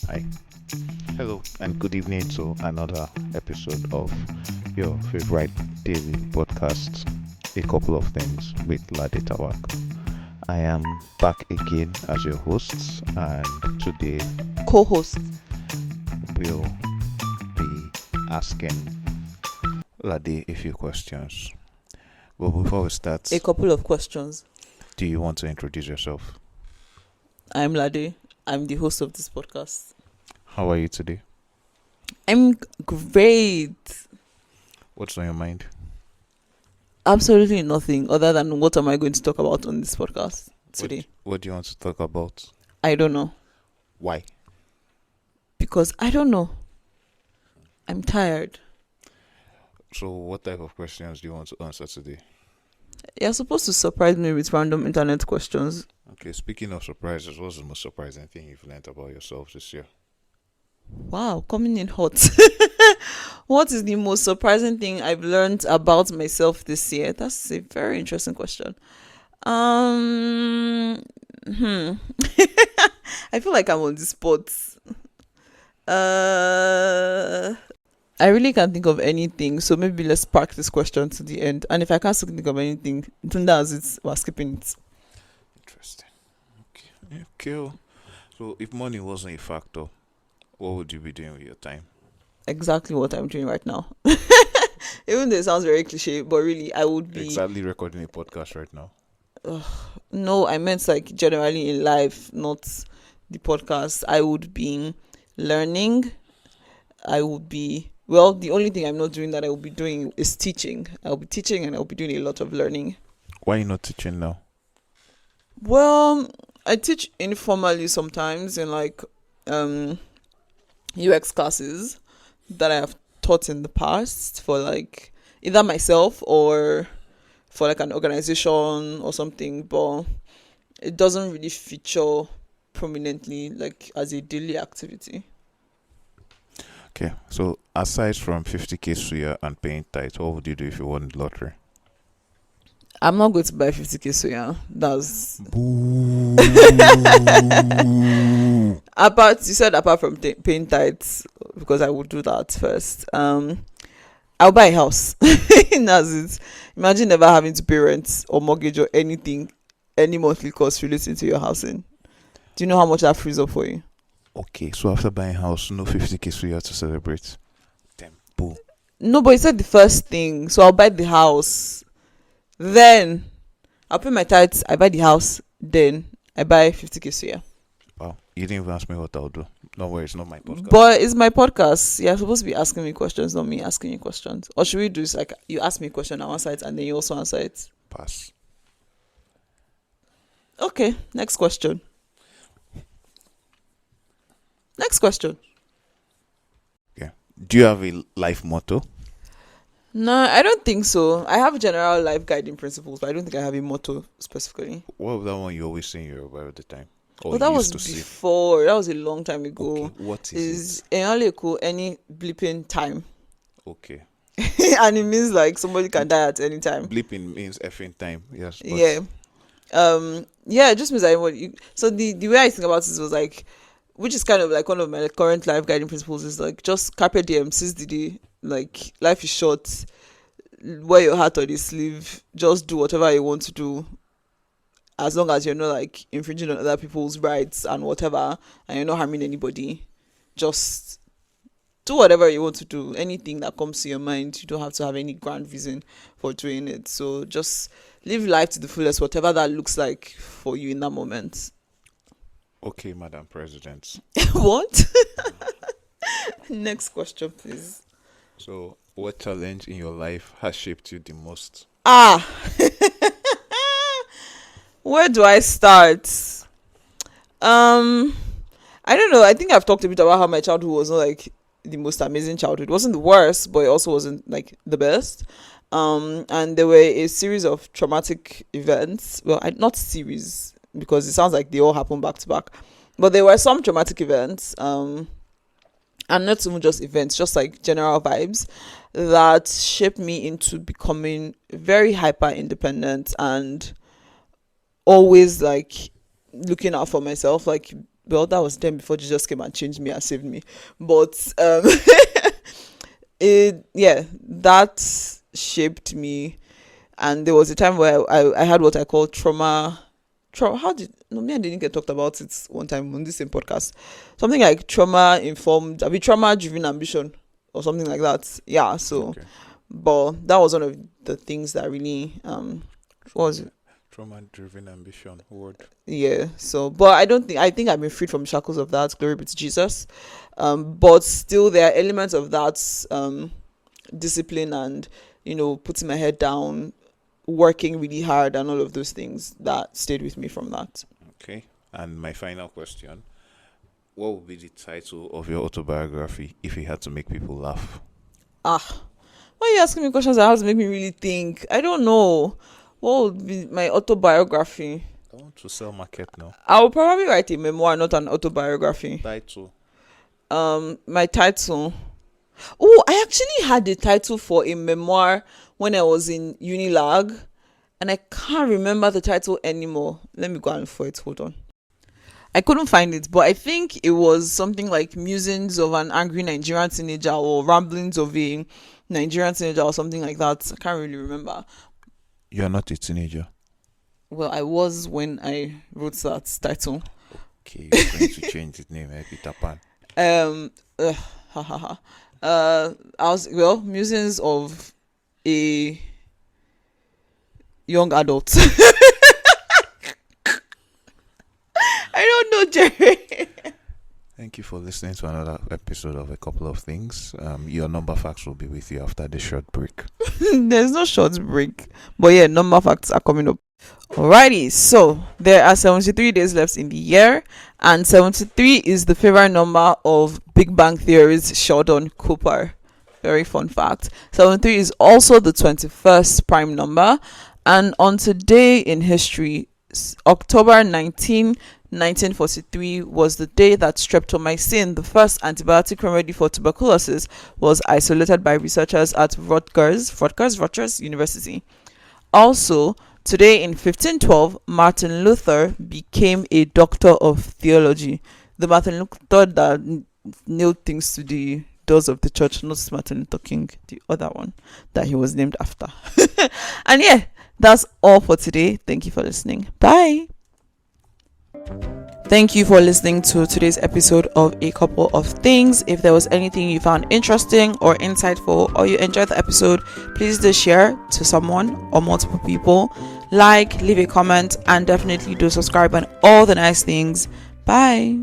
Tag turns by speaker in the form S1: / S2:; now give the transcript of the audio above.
S1: Hi, hello, and good evening to another episode of your favorite daily podcast, A Couple of Things with Lade Tawak. I am back again as your host, and today
S2: Co-host.
S1: we'll be asking Lade a few questions. But before we start,
S2: A couple of questions.
S1: do you want to introduce yourself?
S2: I'm Lade. I'm the host of this podcast.
S1: How are you today?
S2: I'm great.
S1: What's on your mind?
S2: Absolutely nothing other than what am I going to talk about on this podcast today.
S1: What do you want to talk about?
S2: I don't know.
S1: Why?
S2: Because I don't know. I'm tired.
S1: So, what type of questions do you want to answer today?
S2: You're supposed to surprise me with random internet questions.
S1: Okay, speaking of surprises, what's the most surprising thing you've learned about yourself this year?
S2: Wow, coming in hot. What is the most surprising thing I've learned about myself this year? That's a very interesting question. I feel like I'm on the spot. I really can't think of anything, so maybe let's park this question to the end. And if I can't think of anything, then that's it. We're skipping it.
S1: Interesting. Okay. Cool. So, if money wasn't a factor, what would you be doing with your time?
S2: Exactly what I'm doing right now. Even though it sounds very cliche, but really, I would be.
S1: Exactly recording a podcast right now.
S2: No, I meant like generally in life, not the podcast. I would be learning. I would be. Well, the only thing I'm not doing that I will be doing is teaching. I'll be teaching and I'll be doing a lot of learning.
S1: Why are you not teaching now?
S2: Well, I teach informally sometimes in like UX classes that I have taught in the past for like either myself or for like an organization or something, but it doesn't really feature prominently like as a daily activity.
S1: Okay, so aside from 50k suya and paying tithe, what would you do if you won the lottery?
S2: I'm not going to buy 50k so yeah. That's apart. You said apart from paying tithes, because I would do that first. I'll buy a house. That's it. Imagine never having to pay rent or mortgage or anything, any monthly cost relating to your housing. Do you know how much that frees up for you?
S1: Okay, so after buying house, no 50k suya to celebrate. Tempo.
S2: No, but you said the first thing, so I'll buy the house. Then I'll pay my tithes. I buy the house. Then I buy 50k so yeah.
S1: Wow, you didn't even ask me what I'll do. Don't worry, it's not my podcast.
S2: But it's my podcast. You're supposed to be asking me questions, not me asking you questions. Or should we do this like you ask me a question, I answer it, and then you also answer it?
S1: Pass.
S2: Okay, next question. Next question.
S1: Yeah. Do you have a life motto?
S2: No, I don't think so. I have general life guiding principles, but I don't think I have a motto specifically.
S1: What was that one you always say in Yoruba all the time? Or
S2: Well, that
S1: you
S2: was
S1: used to say?
S2: before. That was a long time ago.
S1: Okay, what
S2: Is
S1: it?
S2: any bleeping time.
S1: Okay.
S2: And it means like somebody can die at any time.
S1: Bleeping means effing time. Yes. But
S2: Yeah. Yeah, it just means that so the way I think about this was like, which is kind of like one of my current life guiding principles, is like just carpe diem, seize the day. Like life is short, wear your heart on your sleeve, just do whatever you want to do, as long as you're not like infringing on other people's rights and whatever, and you're not harming anybody. Just do whatever you want to do, anything that comes to your mind. You don't have to have any grand reason for doing it, so just live life to the fullest, whatever that looks like for you in that moment.
S1: okay, Madam President.
S2: What? Next question, please.
S1: So, what challenge in your life has shaped you the most?
S2: Where do I start? I don't know. I think I've talked a bit about how my childhood was not like the most amazing childhood. It wasn't the worst, but it also wasn't like the best. And there were a series of traumatic events. Well, not series, because it sounds like they all happened back to back. But there were some traumatic events. And not even just events, just like general vibes that shaped me into becoming very hyper independent and always like looking out for myself, like well, that was then before Jesus came and changed me and saved me. But that shaped me. And there was a time where I had what I call trauma. How did no me and Denike talked about it one time on this same podcast. Something like trauma driven ambition or something like that. Yeah. So,
S1: Okay.
S2: but that was one of the things that really what was it?
S1: Trauma-driven ambition. Word.
S2: Yeah. So, but I think I've been freed from shackles of that. Glory be to Jesus. But still, there are elements of that discipline and putting my head down, working really hard, and all of those things that stayed with me from that.
S1: Okay. And my final question: what would be the title of your autobiography if you had to make people laugh?
S2: Why are you asking me questions that have to make me really think? I don't know. What would be my autobiography?
S1: I want to sell market now.
S2: I will probably write a memoir, not an autobiography.
S1: Title.
S2: My title. Oh, I actually had a title for a memoir when I was in Unilag, and I can't remember the title anymore. Let me go and look for it. Hold on. I couldn't find it, but I think it was something like Musings of an Angry Nigerian Teenager or Ramblings of a Nigerian Teenager or something like that. I can't really remember.
S1: You're not a teenager.
S2: Well, I was when I wrote that title.
S1: Okay, you're going to change the name, Peter Pan.
S2: Musings of a young adult. I don't know, Jerry.
S1: Thank you for listening to another episode of A Couple of Things. Your number facts will be with you after the short break.
S2: There's no short break. But yeah, number facts are coming up. Alrighty, so there are 73 days left in the year, and 73 is the favorite number of Big Bang Theory's Sheldon Cooper. Very fun fact. 73 is also the 21st prime number, and on today in history, October 19, 1943 was the day that streptomycin, the first antibiotic remedy for tuberculosis, was isolated by researchers at Rutgers University. Also, today in 1512, Martin Luther became a doctor of theology. The Martin Luther that nailed things to the doors of the church, not Martin Luther King, the other one that he was named after. And yeah, that's all for today. Thank you for listening. Bye. Thank you for listening to today's episode of A Couple of Things. If there was anything you found interesting or insightful, or you enjoyed the episode, please do share to someone or multiple people. Like, leave a comment, and definitely do subscribe and all the nice things. Bye.